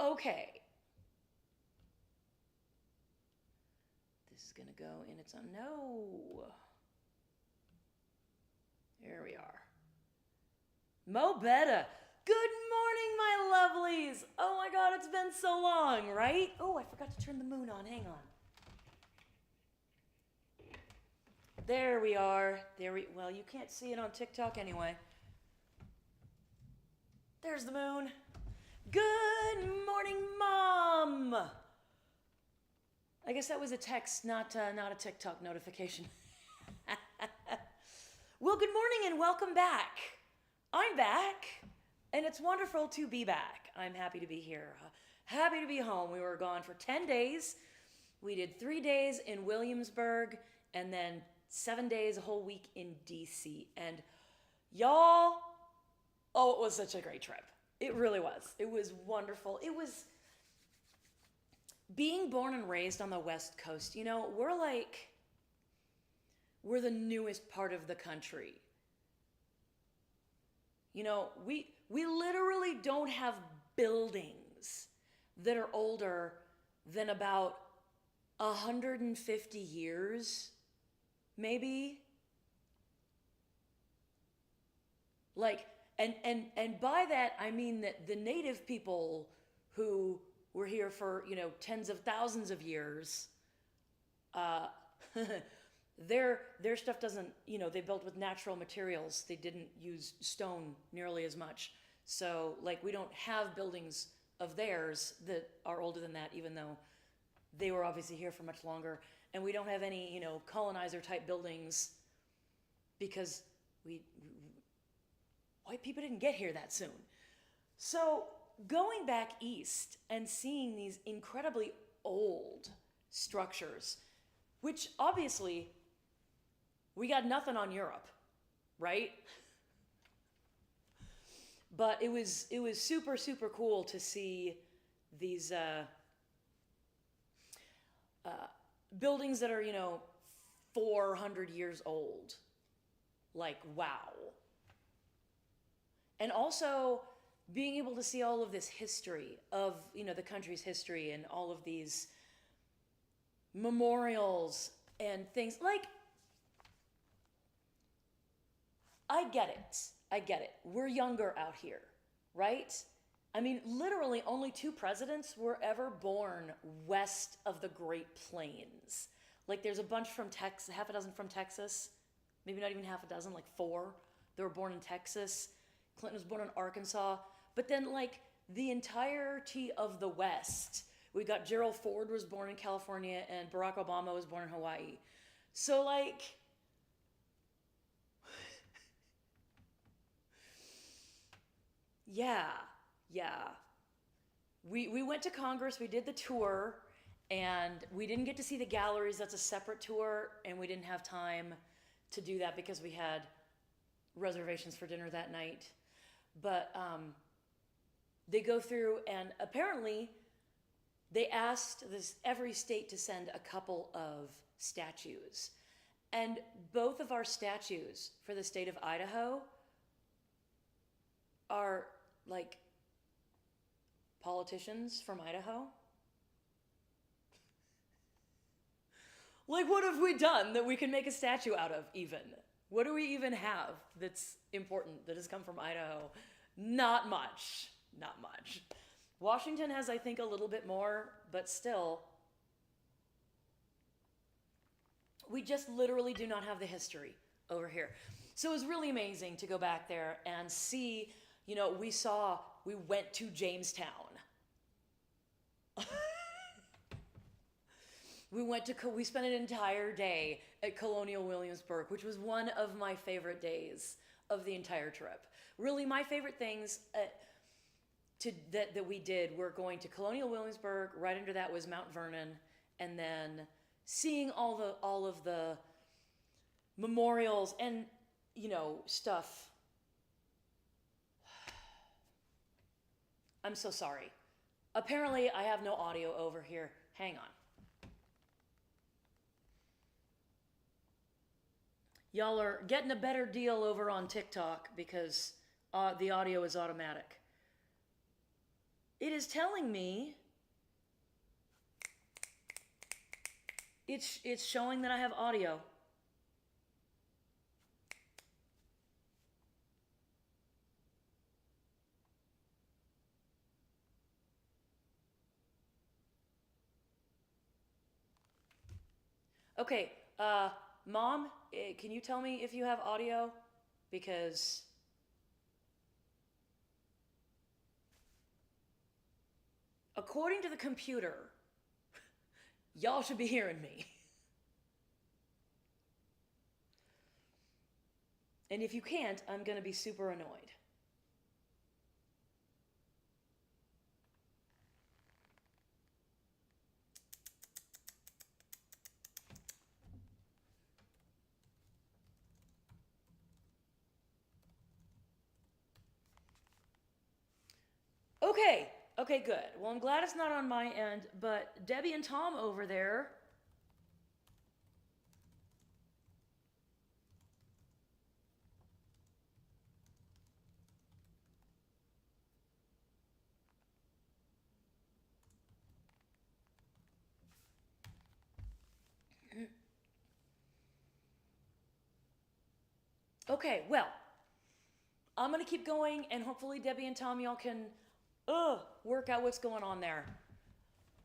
Okay. This is going to go in its own. No. Here we are. Mo Betta. Good morning, my lovelies. Oh my God, it's been so long, right? Oh, I forgot to turn the moon on. Hang on. There we are. Well, you can't see it on TikTok anyway. There's the moon. Good morning, Mom. I guess that was a text, not a TikTok notification. Well, good morning and welcome back. I'm back, and it's wonderful to be back. I'm happy to be here. Happy to be home. We were gone for 10 days. We did 3 days in Williamsburg, and then 7 days, a whole week in DC. And y'all, oh, it was such a great trip. It really was. It was wonderful. It was being born and raised on the West Coast. You know, we're the newest part of the country. You know, we literally don't have buildings that are older than about 150 years, maybe. Like, and by that I mean that the native people who were here for, you know, tens of thousands of years, their stuff doesn't, you know, they built with natural materials. They didn't use stone nearly as much. So, like, we don't have buildings of theirs that are older than that, even though they were obviously here for much longer. And we don't have any, you know, colonizer type buildings because white people didn't get here that soon. So going back east and seeing these incredibly old structures, which obviously we got nothing on Europe, right? But it was super, super cool to see these buildings that are, you know, 400 years old. Like, wow. And also being able to see all of this history of, you know, the country's history and all of these memorials and things. Like, I get it. We're younger out here, right? I mean, literally only 2 presidents were ever born west of the Great Plains. Like, there's a bunch from Texas, half a dozen from Texas, maybe not even half a dozen, like 4 that were born in Texas. Clinton was born in Arkansas. But then, like, the entirety of the West, we got Gerald Ford was born in California and Barack Obama was born in Hawaii. So, like, yeah. We went to Congress, we did the tour, and we didn't get to see the galleries. That's a separate tour, and we didn't have time to do that because we had reservations for dinner that night. But they go through, and apparently they asked every state to send a couple of statues. And both of our statues for the state of Idaho are like politicians from Idaho. Like, what have we done that we can make a statue out of, even? What do we even have that's important that has come from Idaho? Not much. Washington has, I think, a little bit more, but still, we just literally do not have the history over here. So it was really amazing to go back there and see, you know, we went to Jamestown. We spent an entire day at Colonial Williamsburg, which was one of my favorite days of the entire trip. Really, my favorite things that we did were going to Colonial Williamsburg. Right under that was Mount Vernon, and then seeing all of the memorials and, you know, stuff. I'm so sorry. Apparently, I have no audio over here. Hang on. Y'all are getting a better deal over on TikTok because the audio is automatic. it is telling me it's showing that I have audio. Okay, Mom, can you tell me if you have audio? Because according to the computer, y'all should be hearing me. And if you can't, I'm gonna be super annoyed. Okay, okay, good. Well, I'm glad it's not on my end, but Debbie and Tom over there. Okay, well, I'm gonna keep going, and hopefully Debbie and Tom, y'all can, work out what's going on there.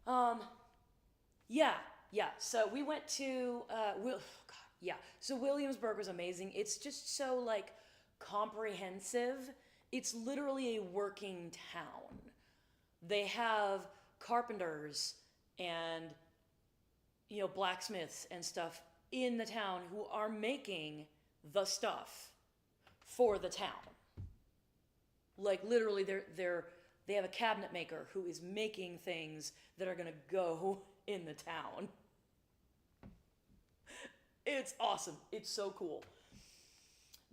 Um, yeah, yeah. So we went to, God, yeah. So Williamsburg was amazing. It's just so like comprehensive. It's literally a working town. They have carpenters and blacksmiths and stuff in the town who are making the stuff for the town. Like literally, they have a cabinet maker who is making things that are gonna go in the town. It's awesome. It's so cool.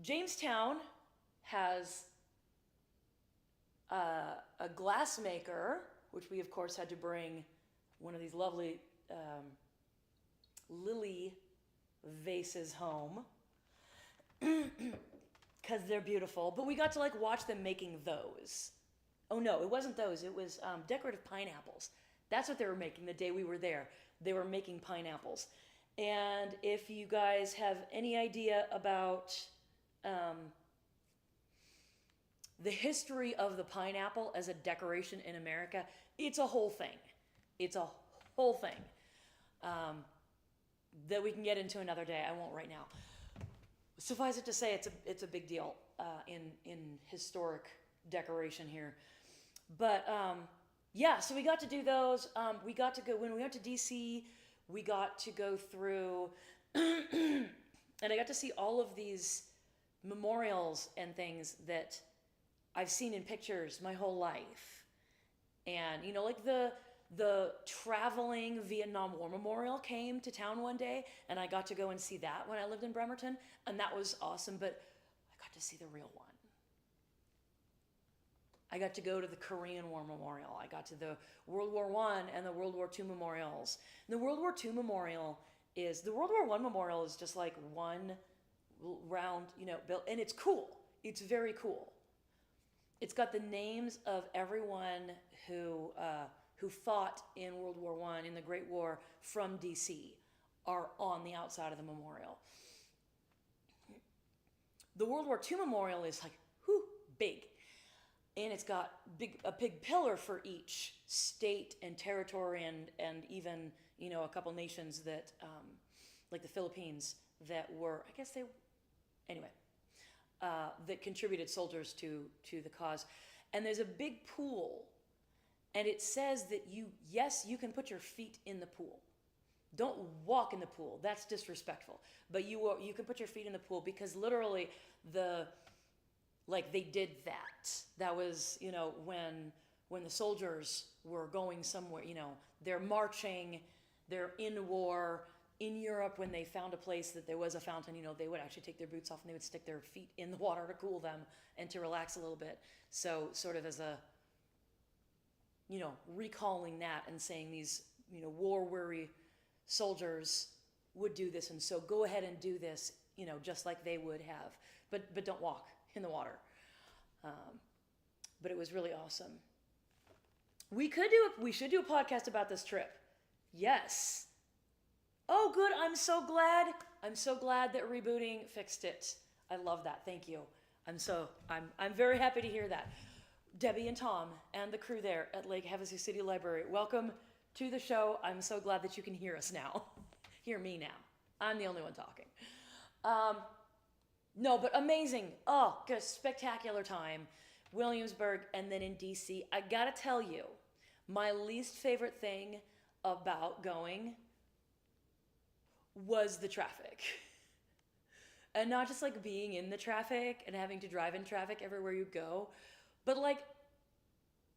Jamestown has a glass maker, which we of course had to bring one of these lovely lily vases home because they're beautiful. But we got to like watch them making those. Oh no, it wasn't those. It was decorative pineapples. That's what they were making the day we were there. They were making pineapples. And if you guys have any idea about the history of the pineapple as a decoration in America, it's a whole thing. It's a whole thing that we can get into another day. I won't right now. Suffice it to say, it's a big deal in historic decoration here. But yeah, so we got to do those. We got to go when we went to DC. We got to go through, and I got to see all of these memorials and things that I've seen in pictures my whole life. And like the traveling Vietnam War Memorial came to town one day, and I got to go and see that when I lived in Bremerton, and that was awesome. But I got to see the real one. I got to go to the Korean War Memorial. I got to the World War I and the World War II memorials. And the World War II memorial the World War I memorial is just like one round, built, and it's cool. It's very cool. It's got the names of everyone who fought in World War I in the Great War from DC are on the outside of the memorial. The World War II memorial is like, big. And it's got a big pillar for each state and territory and even, a couple nations that, like the Philippines, that were, I guess anyway, that contributed soldiers to the cause. And there's a big pool, and it says that you can put your feet in the pool. Don't walk in the pool. That's disrespectful. But you can put your feet in the pool because literally they did that. That was, when the soldiers were going somewhere, they're marching, they're in war. In Europe, when they found a place that there was a fountain, they would actually take their boots off and they would stick their feet in the water to cool them and to relax a little bit. So sort of as a, recalling that and saying these, war-weary soldiers would do this. And so go ahead and do this, just like they would have. But don't walk in the water. But it was really awesome. We should do a podcast about this trip. Yes. Oh, good. I'm so glad. I'm so glad that rebooting fixed it. I love that. Thank you. I'm very happy to hear that. Debbie and Tom and the crew there at Lake Havasu City Library, welcome to the show. I'm so glad that you can hear us now. Hear me now. I'm the only one talking. No, but amazing. Oh, just spectacular time. Williamsburg and then in DC. I gotta tell you, my least favorite thing about going was the traffic. And not just like being in the traffic and having to drive in traffic everywhere you go, but like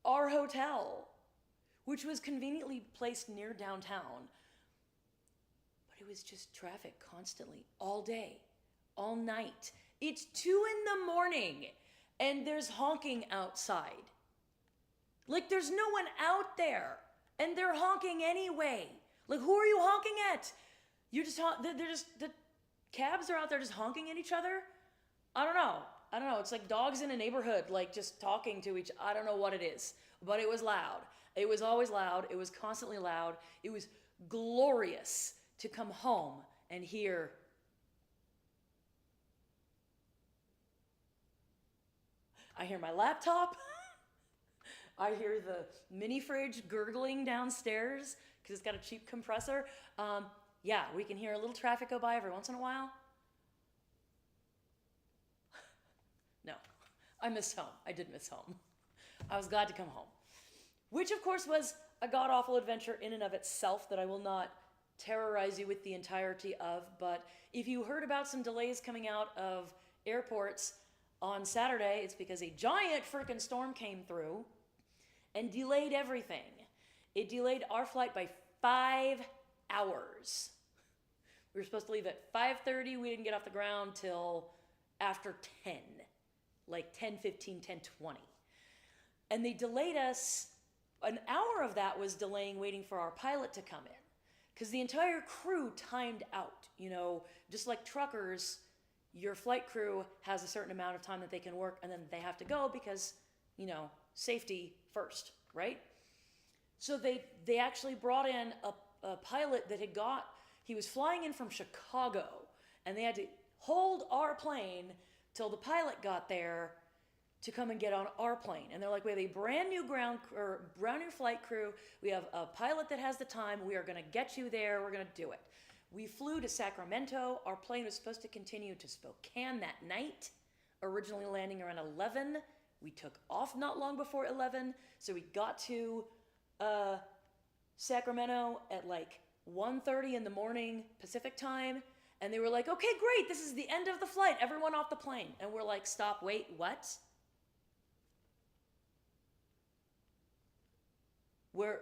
our hotel, which was conveniently placed near downtown, but it was just traffic constantly, all day, all night. It's 2 a.m. and there's honking outside. Like there's no one out there and they're honking anyway. Like who are you honking at? You're just, the cabs are out there just honking at each other. I don't know. It's like dogs in a neighborhood, like just talking to I don't know what it is, but it was loud. It was always loud. It was constantly loud. It was glorious to come home and hear I hear my laptop. I hear the mini fridge gurgling downstairs because it's got a cheap compressor. Yeah, we can hear a little traffic go by every once in a while. No, I missed home. I did miss home. I was glad to come home, which of course was a god-awful adventure in and of itself that I will not terrorize you with the entirety of. But if you heard about some delays coming out of airports on Saturday, it's because a giant freaking storm came through and delayed everything. It delayed our flight by 5 hours. We were supposed to leave at 5:30. We didn't get off the ground till after 10, like 10:15, 10:20. And they delayed us. An hour of that was delaying waiting for our pilot to come in because the entire crew timed out. You know, just like truckers, your flight crew has a certain amount of time that they can work and then they have to go because, you know, safety first, right? So they actually brought in a pilot that he was flying in from Chicago and they had to hold our plane till the pilot got there to come and get on our plane. And they're like, we have a brand new flight crew. We have a pilot that has the time. We are going to get you there. We're going to do it. We flew to Sacramento. Our plane was supposed to continue to Spokane that night, originally landing around 11. We took off not long before 11, so we got to Sacramento at like 1:30 in the morning Pacific time, and they were like, okay, great, this is the end of the flight. Everyone off the plane. And we're like, stop, wait, what? When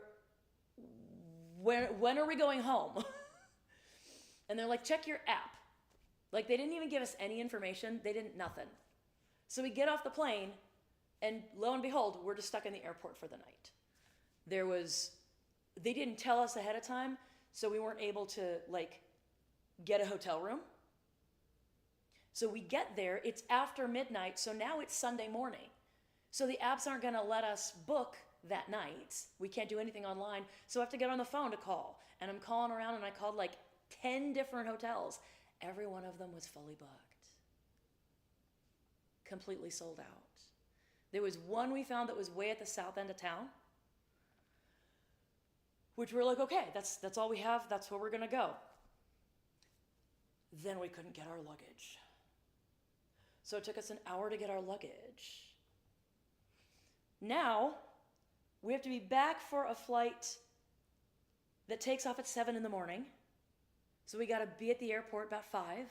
are we going home? And they're like, check your app. Like, they didn't even give us any information. They didn't, nothing. So we get off the plane, and lo and behold, we're just stuck in the airport for the night. They didn't tell us ahead of time, so we weren't able to, like, get a hotel room. So we get there, it's after midnight, so now it's Sunday morning. So the apps aren't gonna let us book that night. We can't do anything online, so I have to get on the phone to call. And I'm calling around, and I called like 10 different hotels. Every one of them was fully booked. Completely sold out. There was one we found that was way at the south end of town, which we're like, okay, that's all we have. That's where we're going to go. Then we couldn't get our luggage. So it took us an hour to get our luggage. Now, we have to be back for a flight that takes off at 7 in the morning. So we got to be at the airport about 5.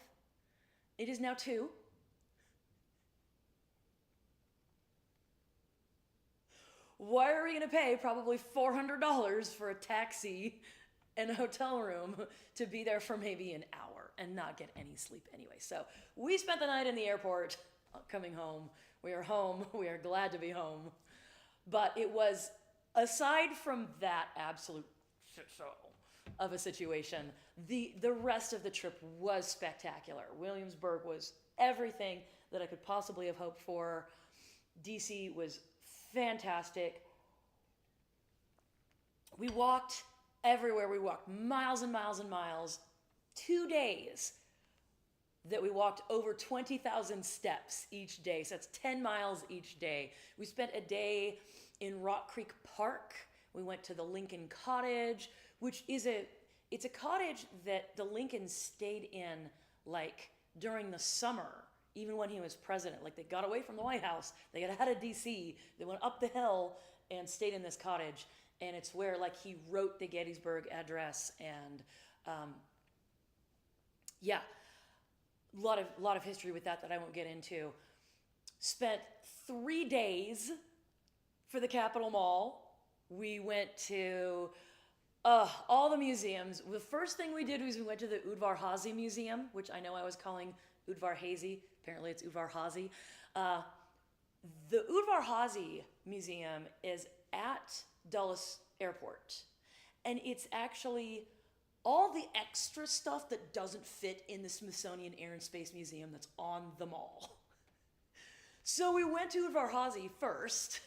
It is now 2. Why are we going to pay probably $400 for a taxi and a hotel room to be there for maybe an hour and not get any sleep anyway? So we spent the night in the airport, coming home. We are home. We are glad to be home. But it was, aside from that absolute shit show of a situation, the rest of the trip was spectacular. Williamsburg was everything that I could possibly have hoped for. DC was fantastic. We walked everywhere. We walked miles and miles and miles. 2 days that we walked over 20,000 steps each day. So that's 10 miles each day. We spent a day in Rock Creek Park. We went to the Lincoln Cottage, which is it's a cottage that the Lincolns stayed in like during the summer, even when he was president. Like they got away from the White House, they got out of DC, they went up the hill and stayed in this cottage. And it's where like he wrote the Gettysburg Address, and yeah, a lot of history with that I won't get into. Spent 3 days for the Capitol Mall. We went to all the museums. The first thing we did was we went to the Udvar Hazy Museum, which I know I was calling Udvar Hazy. Apparently it's Udvar Hazy. The Udvar Hazy Museum is at Dulles Airport. And it's actually all the extra stuff that doesn't fit in the Smithsonian Air and Space Museum that's on the mall. So we went to Udvar Hazy first,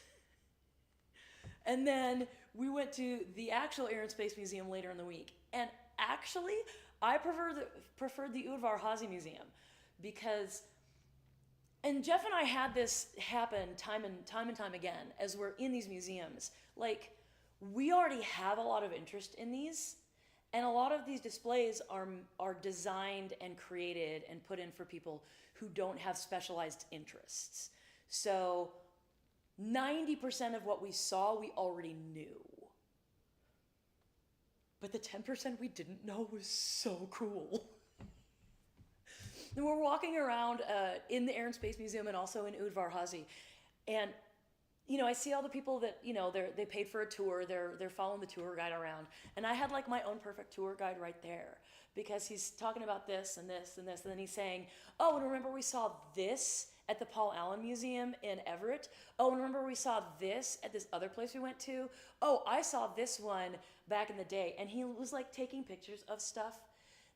and then we went to the actual Air and Space Museum later in the week. And actually, I preferred the Udvar Hazy Museum because, and Jeff and I had this happen time and time again as we're in these museums. Like, we already have a lot of interest in these, and a lot of these displays are designed and created and put in for people who don't have specialized interests. So 90% of what we saw, we already knew. But the 10% we didn't know was so cool. And we're walking around in the Air and Space Museum and also in Udvar Hazy. And, you know, I see all the people that, you know, they paid for a tour, they're following the tour guide around. And I had like my own perfect tour guide right there because he's talking about this and this and this. And then he's saying, oh, and remember we saw this at the Paul Allen Museum in Everett. Oh, and remember we saw this at this other place we went to. Oh, I saw this one back in the day. And he was like taking pictures of stuff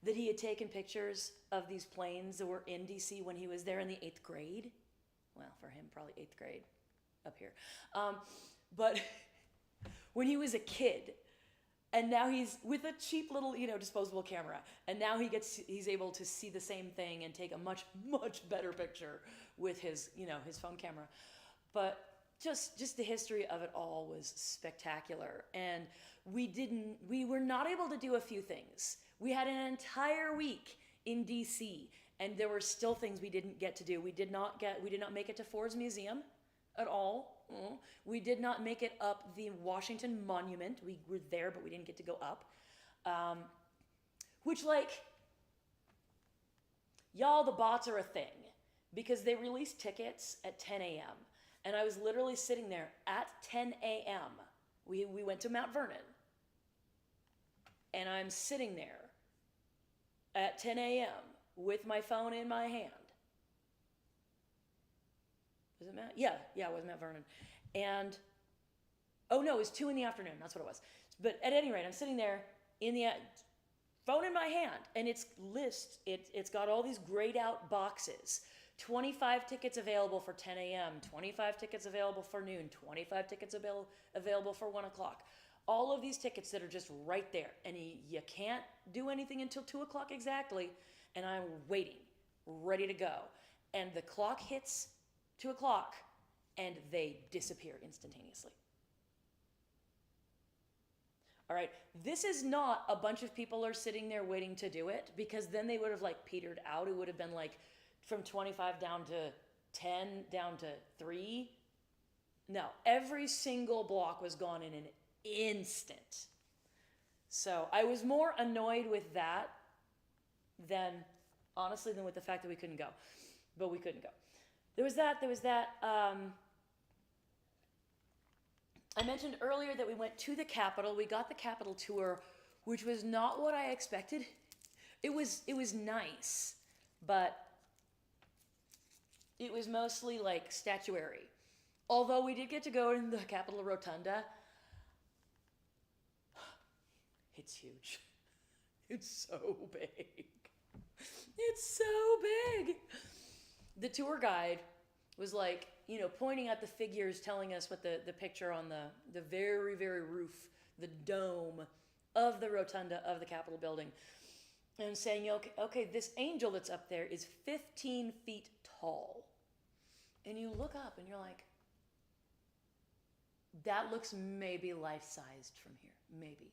that he had taken pictures of these planes that were in DC when he was there in the 8th grade. Well, for him, probably 8th grade up here. But when he was a kid, and now he's with a cheap little, you know, disposable camera, and now he's able to see the same thing and take a much, much better picture with his, you know, his phone camera. But just the history of it all was spectacular. And we were not able to do a few things. We had an entire week in DC, and there were still things we didn't get to do. We did not make it to Ford's Museum at all. We did not make it up the Washington Monument. We were there, but we didn't get to go up. Which, like, y'all, the bots are a thing because they released tickets at 10 a.m. And I was literally sitting there at 10 a.m. We went to Mount Vernon. And I'm sitting there at 10 a.m. with my phone in my hand. Was it Mount? Yeah, it was Mount Vernon. And, oh no, it was 2 in the afternoon. That's what it was. But at any rate, I'm sitting there in the phone in my hand, and it's got all these grayed out boxes. 25 tickets available for 10 a.m., 25 tickets available for noon, 25 tickets available for 1 o'clock. All of these tickets that are just right there. And you can't do anything until 2 o'clock exactly. And I'm waiting, ready to go. And the clock hits 2 o'clock, and they disappear instantaneously. All right, this is not a bunch of people are sitting there waiting to do it, because then they would have like petered out. It would have been like from 25 down to 10, down to 3. No, every single block was gone in an instant. So I was more annoyed with that than, honestly, than with the fact that we couldn't go. But we couldn't go. There was that. I mentioned earlier that we went to the Capitol. We got the Capitol tour, which was not what I expected. It was nice, but it was mostly like statuary. Although we did get to go in the Capitol Rotunda. It's huge. It's so big. It's so big. The tour guide was like, you know, pointing at the figures, telling us what the picture on the very, very roof the dome of the rotunda of the Capitol building, and saying, okay, this angel that's up there is 15 feet tall. And you look up and you're like, that looks maybe life-sized from here. Maybe.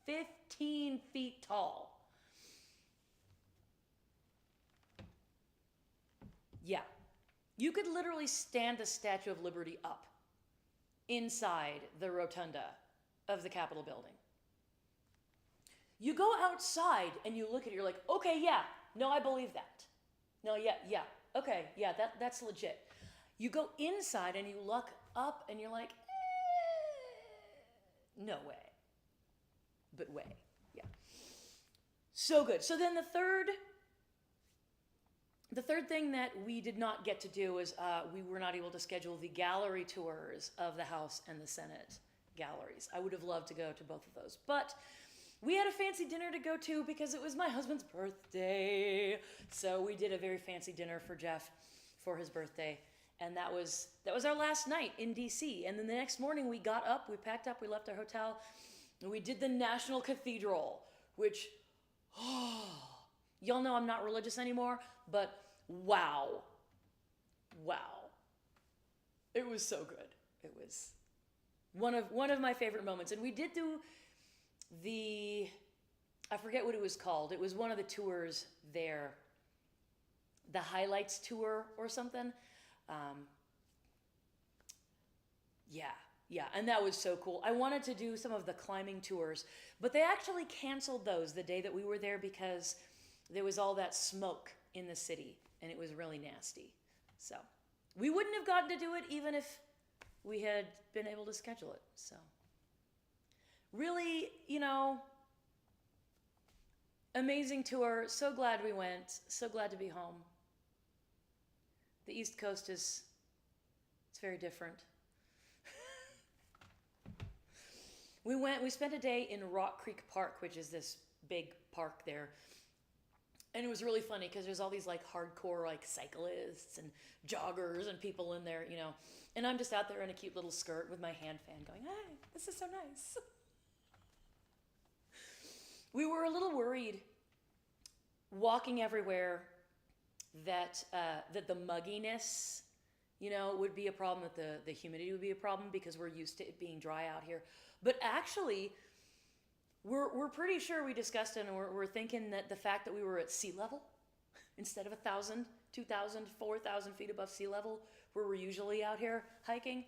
15 feet tall. Yeah. You could literally stand the Statue of Liberty up inside the rotunda of the Capitol building. You go outside and you look at it, you're like, okay, yeah, no, I believe that. No, yeah, okay, yeah, that's legit. You go inside and you look up and you're like, no way. But way, yeah. So good. So then the third thing that we did not get to do is we were not able to schedule the gallery tours of the House and the Senate galleries. I would have loved to go to both of those, but we had a fancy dinner to go to because it was my husband's birthday. So we did a very fancy dinner for Jeff for his birthday. And that was our last night in DC. And then the next morning we got up, we packed up, we left our hotel, and we did the National Cathedral, which, y'all know I'm not religious anymore, but wow. It was so good. It was one of my favorite moments. And we did do I forget what it was called. It was one of the tours there, the highlights tour or something. Yeah, and that was so cool. I wanted to do some of the climbing tours, but they actually canceled those the day that we were there because there was all that smoke in the city, and it was really nasty. So we wouldn't have gotten to do it even if we had been able to schedule it. So really, amazing tour. So glad we went. So glad to be home. The East Coast it's very different. We spent a day in Rock Creek Park, which is this big park there. And it was really funny because there's all these like hardcore like cyclists and joggers and people in there, And I'm just out there in a cute little skirt with my hand fan going, hey, this is so nice. We were a little worried walking everywhere that the mugginess, would be a problem, that the humidity would be a problem because we're used to it being dry out here. But actually, we're pretty sure we discussed it, and we're thinking that the fact that we were at sea level instead of 1,000, 2,000, 4,000 feet above sea level, where we're usually out here hiking,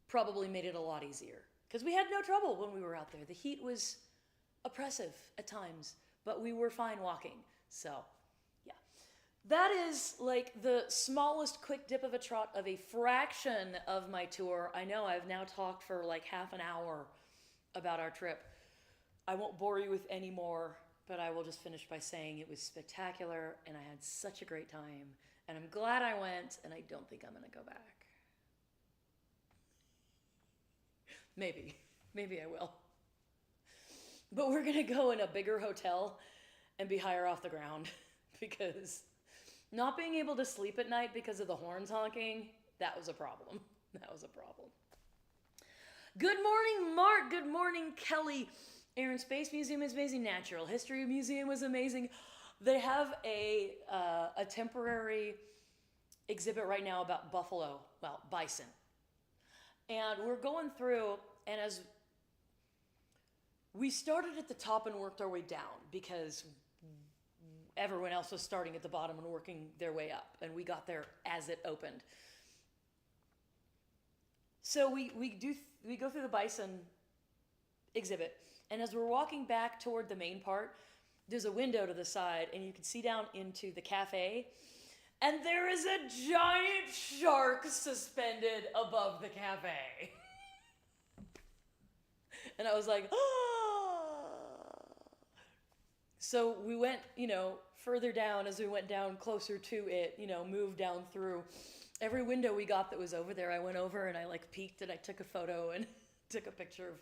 probably made it a lot easier. Because we had no trouble when we were out there. The heat was oppressive at times, but we were fine walking. So, yeah. That is like the smallest quick dip of a trot of a fraction of my tour. I know I've now talked for like half an hour about our trip. I won't bore you with any more, but I will just finish by saying it was spectacular and I had such a great time. And I'm glad I went, and I don't think I'm going to go back. Maybe I will. But we're going to go in a bigger hotel and be higher off the ground because not being able to sleep at night because of the horns honking, that was a problem. Good morning, Mark. Good morning, Kelly. Air and Space Museum is amazing. Natural History Museum was amazing. They have a temporary exhibit right now about bison. And we're going through, and as we started at the top and worked our way down because everyone else was starting at the bottom and working their way up, and we got there as it opened. So we go through the bison exhibit, and as we're walking back toward the main part, there's a window to the side, and you can see down into the cafe, and there is a giant shark suspended above the cafe. And I was like, ah. So we went, further down as we went down closer to it, moved down through. Every window we got that was over there, I went over and I peeked and I took a photo and took a picture of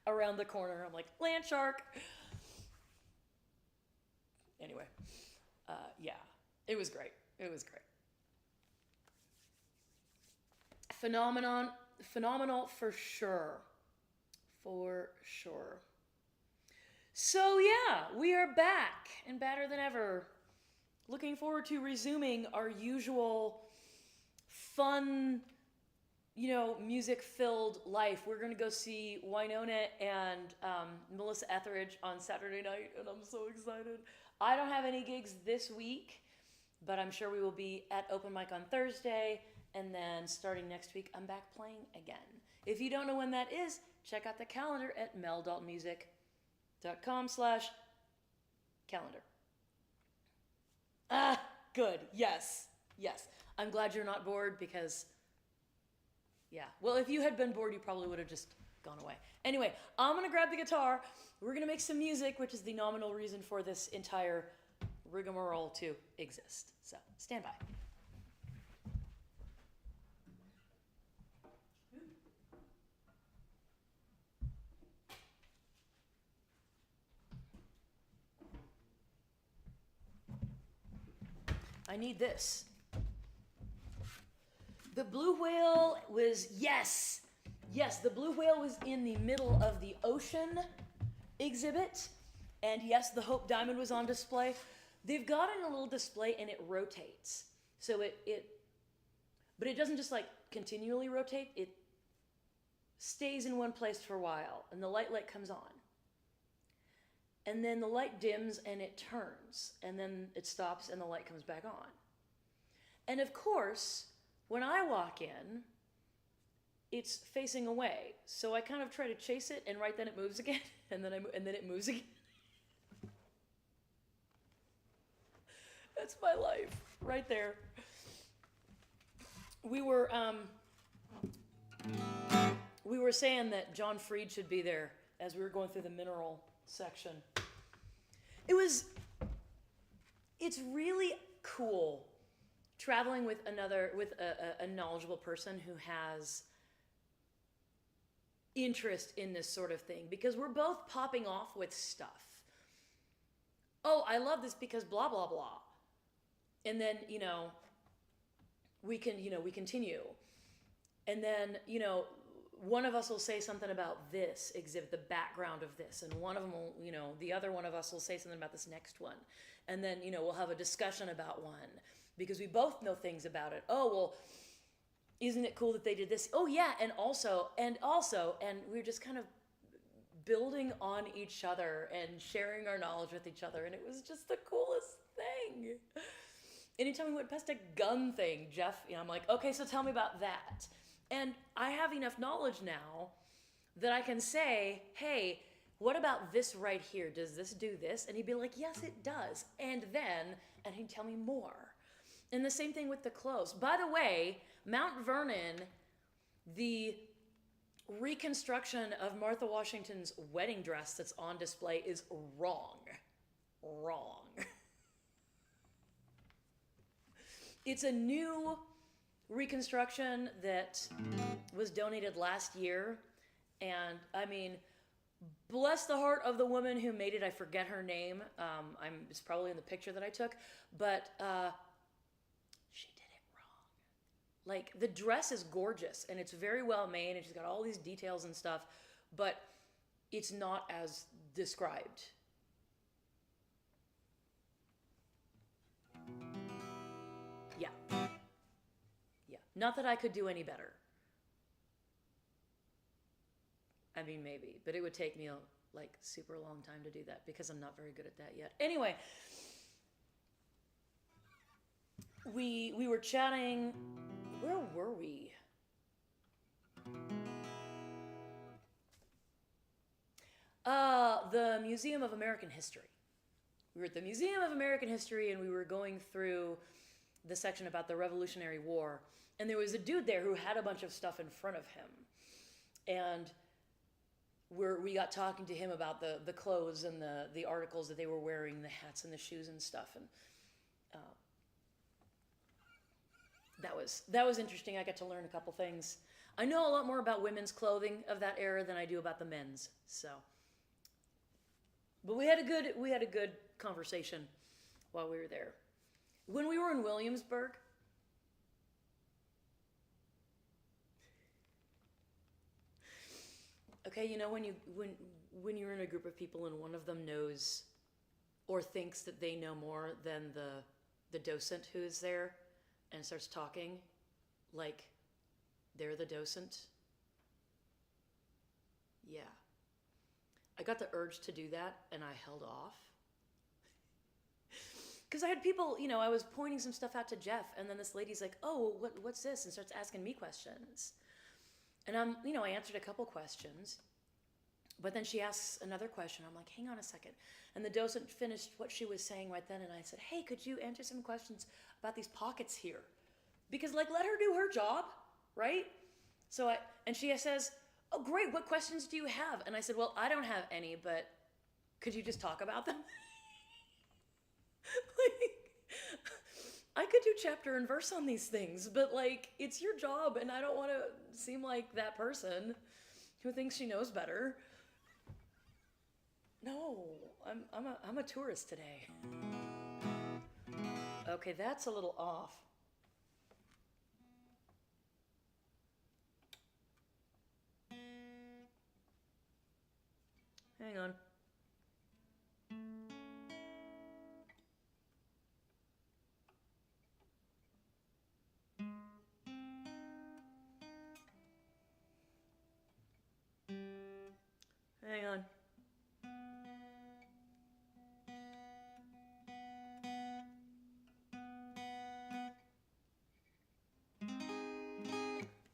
around the corner. I'm like, land shark. Anyway, yeah, it was great. Phenomenon, Phenomenal for sure. For sure. So, yeah, we are back and badder than ever. Looking forward to resuming our usual fun, music filled life. We're going to go see Winona and Melissa Etheridge on Saturday night, and I'm so excited. I don't have any gigs this week, but I'm sure we will be at open mic on Thursday, and then starting next week, I'm back playing again. If you don't know when that is, check out the calendar at meldaltonmusic.com/calendar. Ah, good. Yes. I'm glad you're not bored because, yeah. Well, if you had been bored, you probably would have just gone away. Anyway, I'm going to grab the guitar. We're going to make some music, which is the nominal reason for this entire rigmarole to exist. So, stand by. I need this. The blue whale was, yes, the blue whale was in the middle of the ocean exhibit. And yes, the Hope Diamond was on display. They've got it in a little display and it rotates. So but it doesn't just like continually rotate. It stays in one place for a while and the light comes on. And then the light dims and it turns, and then it stops and the light comes back on. And of course, when I walk in, it's facing away. So I kind of try to chase it, and right then it moves again, and then it moves again. That's my life, right there. We were saying that John Fried should be there as we were going through the mineral section. It's really cool traveling with a knowledgeable person who has interest in this sort of thing, because we're both popping off with stuff. Oh, I love this because blah blah blah. And then, we continue. And then, one of us will say something about this exhibit, the background of this, and one of them will, the other one of us will say something about this next one. And then, we'll have a discussion about one because we both know things about it. Oh, well, isn't it cool that they did this? Oh, yeah, and also, and we're just kind of building on each other and sharing our knowledge with each other, and it was just the coolest thing. Anytime we went past a gun thing, Jeff, I'm like, okay, so tell me about that. And I have enough knowledge now that I can say, hey, what about this right here? Does this do this? And he'd be like, yes, it does. And he'd tell me more. And the same thing with the clothes. By the way, Mount Vernon, the reconstruction of Martha Washington's wedding dress that's on display is wrong. Wrong. It's a new reconstruction that was donated last year, and I mean, bless the heart of the woman who made it. I forget her name. It's probably in the picture that I took, but she did it wrong. Like, the dress is gorgeous and it's very well made and she's got all these details and stuff, but it's not as described. Yeah. Not that I could do any better. I mean, maybe, but it would take me a super long time to do that because I'm not very good at that yet. Anyway, we were chatting. Where were we? The Museum of American History. We were at the Museum of American History and we were going through the section about the Revolutionary War. And there was a dude there who had a bunch of stuff in front of him. And we got talking to him about the clothes and the articles that they were wearing, the hats and the shoes and stuff. And that was interesting. I got to learn a couple things. I know a lot more about women's clothing of that era than I do about the men's. So, but we had a good conversation while we were there. When we were in Williamsburg, okay, you know when you're in a group of people and one of them knows or thinks that they know more than the docent who is there and starts talking like they're the docent? Yeah. I got the urge to do that and I held off. Because I had people, you know, I was pointing some stuff out to Jeff, and then this lady's like, oh, what's this? And starts asking me questions. And I answered a couple questions, but then she asks another question. I'm like, hang on a second. And the docent finished what she was saying right then, and I said, hey, could you answer some questions about these pockets here? Because, like, let her do her job, right? And she says, oh, great, what questions do you have? And I said, well, I don't have any, but could you just talk about them? Like, I could do chapter and verse on these things, but like, it's your job, and I don't want to seem like that person who thinks she knows better. No, I'm a tourist today. Okay, that's a little off. Hang on. Hang on.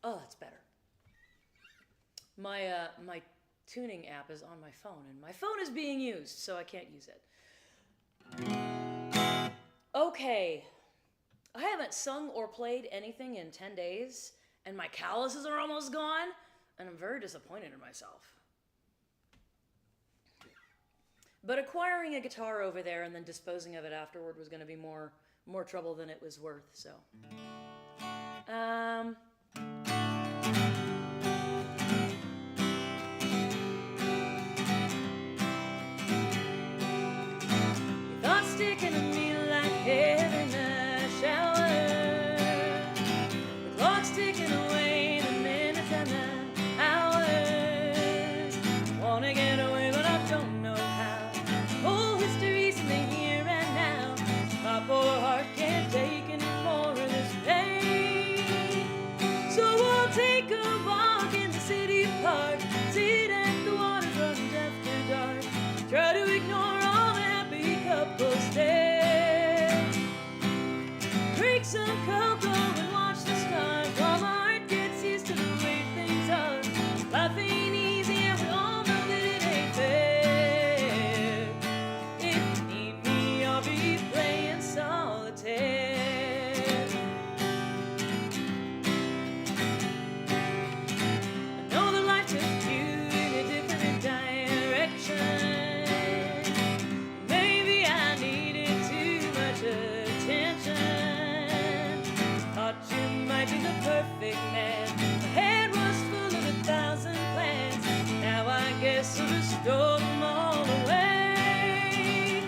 Oh, that's better. My tuning app is on my phone, and my phone is being used, so I can't use it. Okay. I haven't sung or played anything in 10 days, and my calluses are almost gone, and I'm very disappointed in myself. But acquiring a guitar over there and then disposing of it afterward was going to be more trouble than it was worth, so. You thought sticking to me like heaven in a shower. The clock's ticking away, the minutes and the hours. Wanna get away, but I don't know how. Whole history's in the here and now. My poor heart can't take any more of this pain. So we'll take a walk in the city park, sit at the water running after dark. Try to ignore all the happy couples there. Drink some cocoa and watch the stars while my heart gets used to the way things are. Life ain't easy and we all know that it ain't fair. If you need me, I'll be playing solitaire. I know that life took you in a different direction. Maybe I needed too much attention. Thought you might be the perfect man. My head was full of 1,000 plans. Now I guess I'll just throw them all away.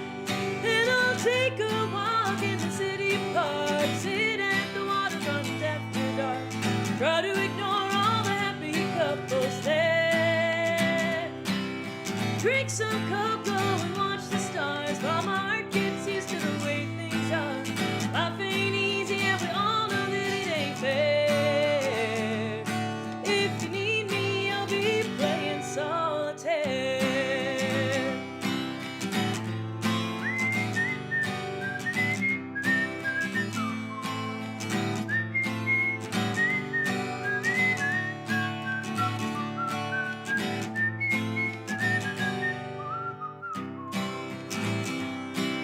And I'll take a walk in the city park, sit at the waterfront after dark. Try to ignore all the happy couples there. Drink some cocoa and watch the stars while my heart gets used to the way things are. Life ain't easy and we all know that it ain't fair. If you need me, I'll be playing solitaire.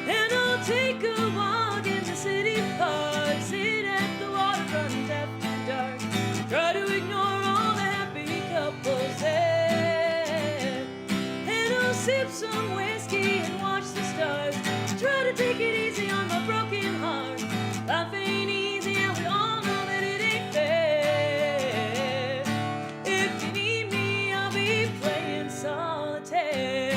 And I'll take a walk in the city park, sit at the waterfront after dark. Try to ignore all the happy couples there. And I'll sip some whiskey and watch the stars. Try to take it easy on my broken heart. Life ain't easy and we all know that it ain't fair. If you need me, I'll be playing solitaire.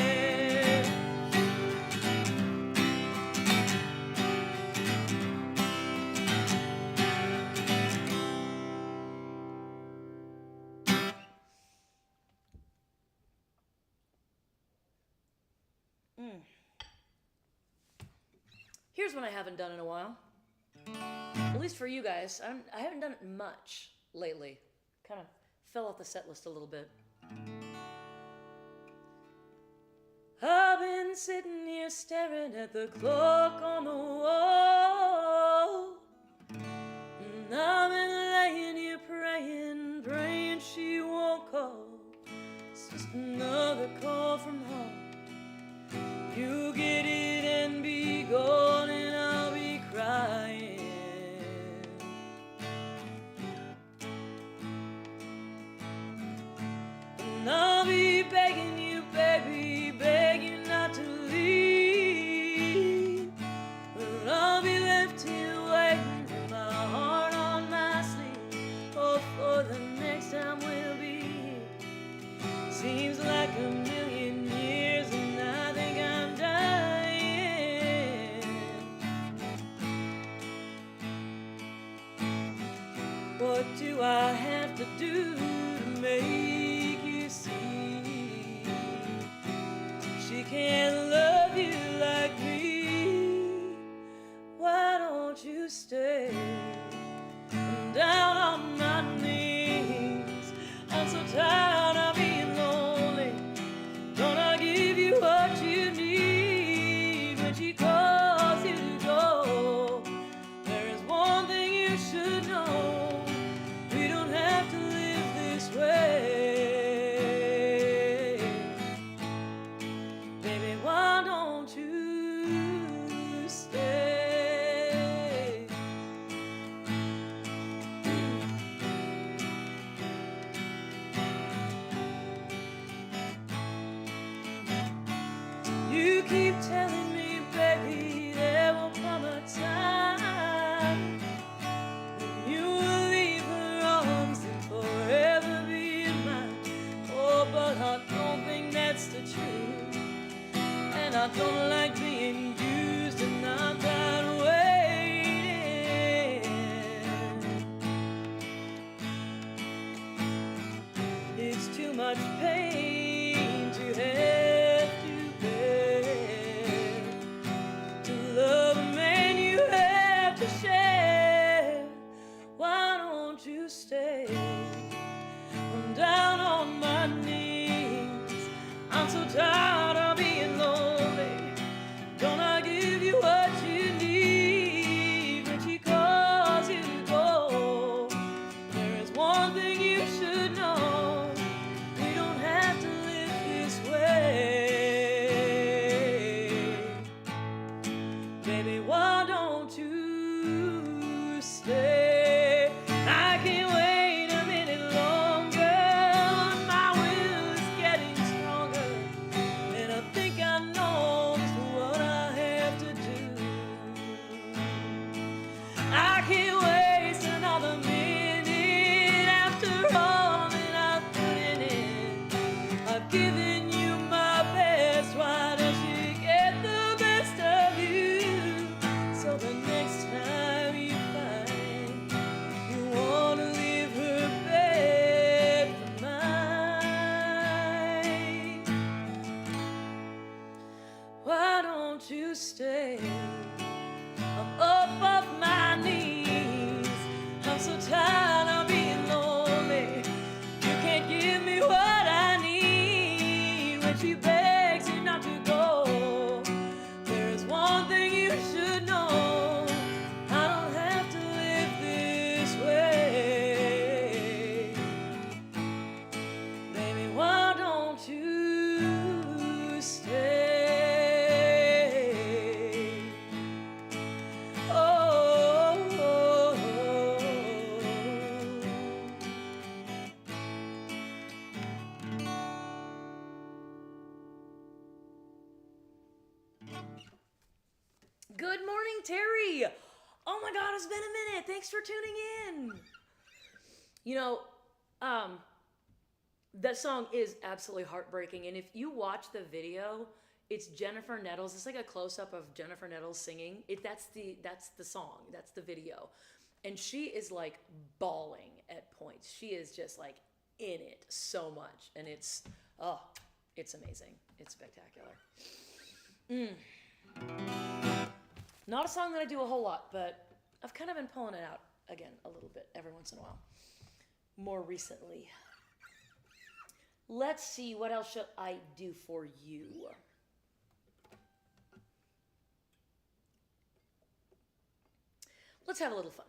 Here's one I haven't done in a while. At least for you guys. I haven't done it much lately. Kind of fell off the set list a little bit. I've been sitting here staring at the clock on the wall. And I've been laying here praying she won't call. It's just another call from home. You get it and be gone and I'll be crying. And I'll be begging you, baby, begging not to leave. But I'll be left here waiting with my heart on my sleeve. Oh, for the next time we'll be here. Seems like a million years and I think I'm dying. What do I have to do to make you see she can't love you like me? Why don't you stay? I'm down on my knees. I'm so tired of being lonely. Don't I give you what you need when she calls you to go? There is one thing you should know. We don't have to live this way. Baby, why don't you stay? You keep telling me, baby, there will come a time when you will leave her arms and forever be mine. Oh, but I don't think that's the truth. And I don't like being used and I'm tired of waiting. It's too much pain to have to bear, to love a man you have to share. Why don't you stay? I'm down on my knees. I'm so tired of being lonely. Don't I give you what you need when she calls you to go? There is one thing you should know. We don't have to live this way. Baby, why don't you stay? I can't wait a minute longer. My will is getting stronger, and I think I know just what I have to do. I can't waste another minute after all that I've put in it. I've given you my best. Why does she get the best of you? So the next time you find you want to leave her bed for mine, why don't you stay? I'm up off my knees. I'm so tired of being lonely. You can't give me what I need when she begs you not to go. There is one thing you should know. I don't have to live this way. Baby, why don't you stay? Oh, oh, oh. Good morning, Terry. Oh my God, it's been a minute. Thanks for tuning in. You know, that song is absolutely heartbreaking. And if you watch the video, it's Jennifer Nettles. It's like a close-up of Jennifer Nettles singing. That's the song. That's the video. And she is like bawling at points. She is just like in it so much. And it's amazing. It's spectacular. Mm. Not a song that I do a whole lot, but I've kind of been pulling it out again a little bit every once in a while. More recently. Let's see, what else should I do for you? Let's have a little fun.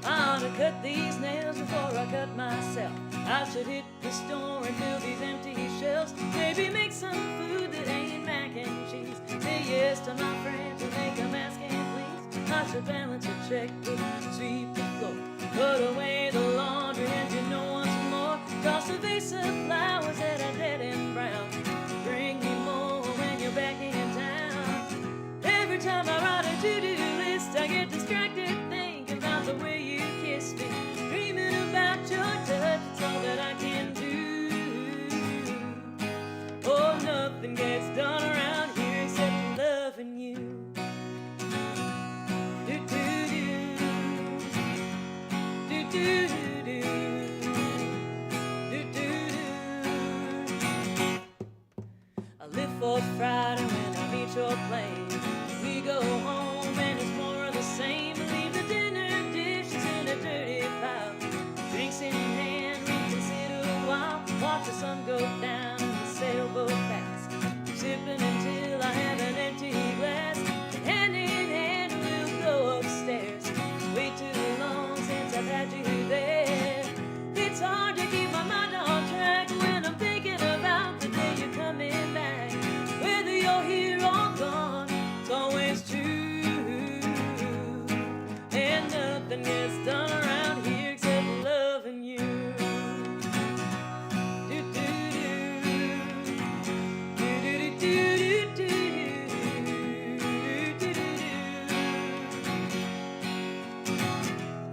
I ought to cut these nails before I cut myself. I should hit the store and fill these empty shelves. Maybe make some food that ain't mac and cheese. Say yes to my friends and make them ask and please. I should balance a checkbook, sweep the floor, put away the laundry, and you know once more, toss a vase of flowers that are dead and brown. Bring me more when you're back in town. Every time I write a to-do list, I get distracted thinking about the way you kissed me, dreaming about your touch. It's all that I can do. Oh, nothing gets done around here except loving you. I live for Friday when I meet your plane. We go home and it's more of the same. Leave the dinner dishes in a dirty pile. Drinks in hand, we can sit a while. Watch the sun go down and the sailboat pass. Sipping until I have an empty glass. Hand in hand we'll go upstairs. Way too long since I've had you there. It's hard to keep my mind on track when I'm thinking about the day you're coming back. Whether you're here or gone, it's always true. And nothing gets done around here except loving you.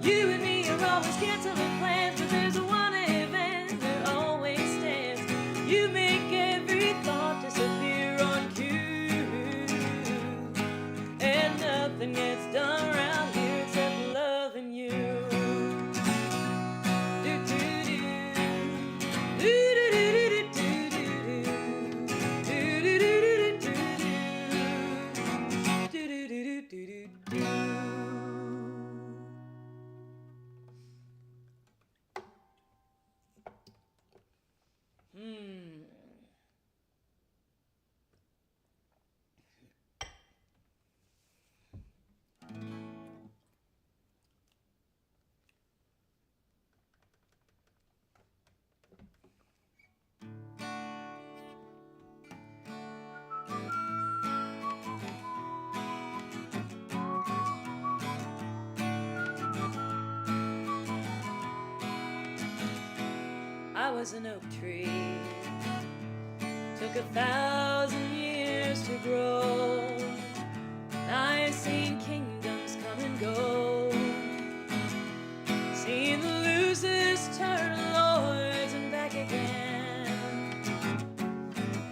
You and me are always canceling plans, but there's one event that always stands. You make every thought disappear on cue, and nothing gets done around here except loving you. I was an oak tree, took 1,000 years to grow. I've seen kingdoms come and go, seen the losers turn lords and back again,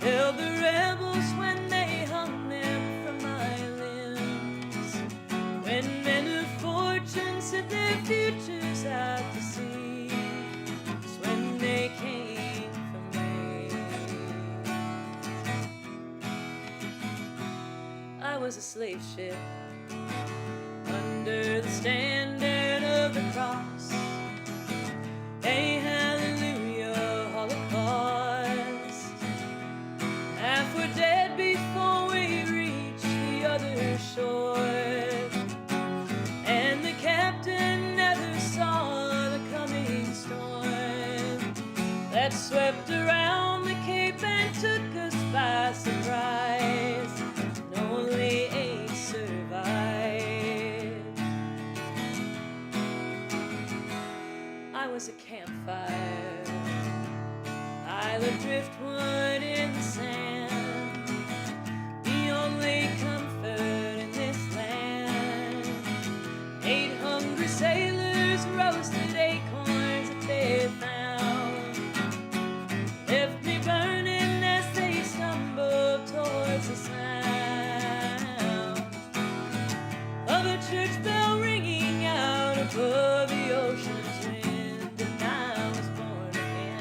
held the rebels when they hung them from my limbs, when men of fortune set their futures out to sea. They came for me. I was a slave ship under the standard of the cross. A hallelujah holocaust. Half were dead before we reached the other shore, and the captain never saw the coming storm that swept around the Cape and took us by surprise, and only 8 survived. I was a campfire, pile of driftwood in the sand, the only comfort in this land. 8 hungry sailors roasted acorns that they found, left me burning as they stumbled towards the sound of a church bell ringing out above the ocean's wind, and I was born again.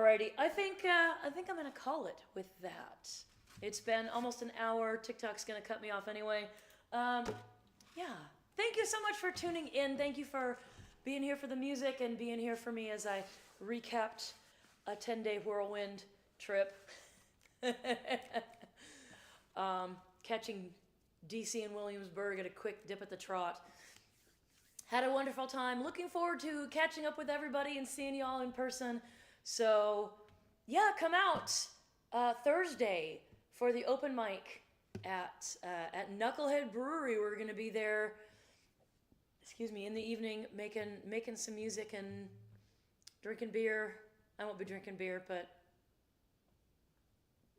Alrighty, I think I'm gonna call it with that. It's been almost an hour. TikTok's gonna cut me off anyway. Yeah. Thank you so much for tuning in. Thank you for being here for the music and being here for me as I recapped a 10-day whirlwind trip. Catching DC and Williamsburg at a quick dip at the trot. Had a wonderful time. Looking forward to catching up with everybody and seeing y'all in person. So, yeah, come out Thursday for the open mic at Knucklehead Brewery. We're going to be there, in the evening, making some music and drinking beer. I won't be drinking beer, but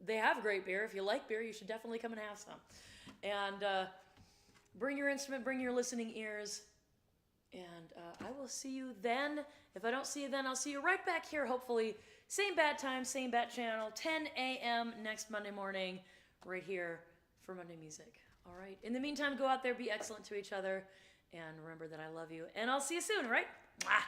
they have great beer. If you like beer, you should definitely come and have some. And bring your instrument, bring your listening ears. And I will see you then. If I don't see you then, I'll see you right back here, hopefully. Same bat time, same bat channel, 10 a.m. next Monday morning, right here for Monday Music. All right? In the meantime, go out there, be excellent to each other, and remember that I love you. And I'll see you soon, right? Mwah!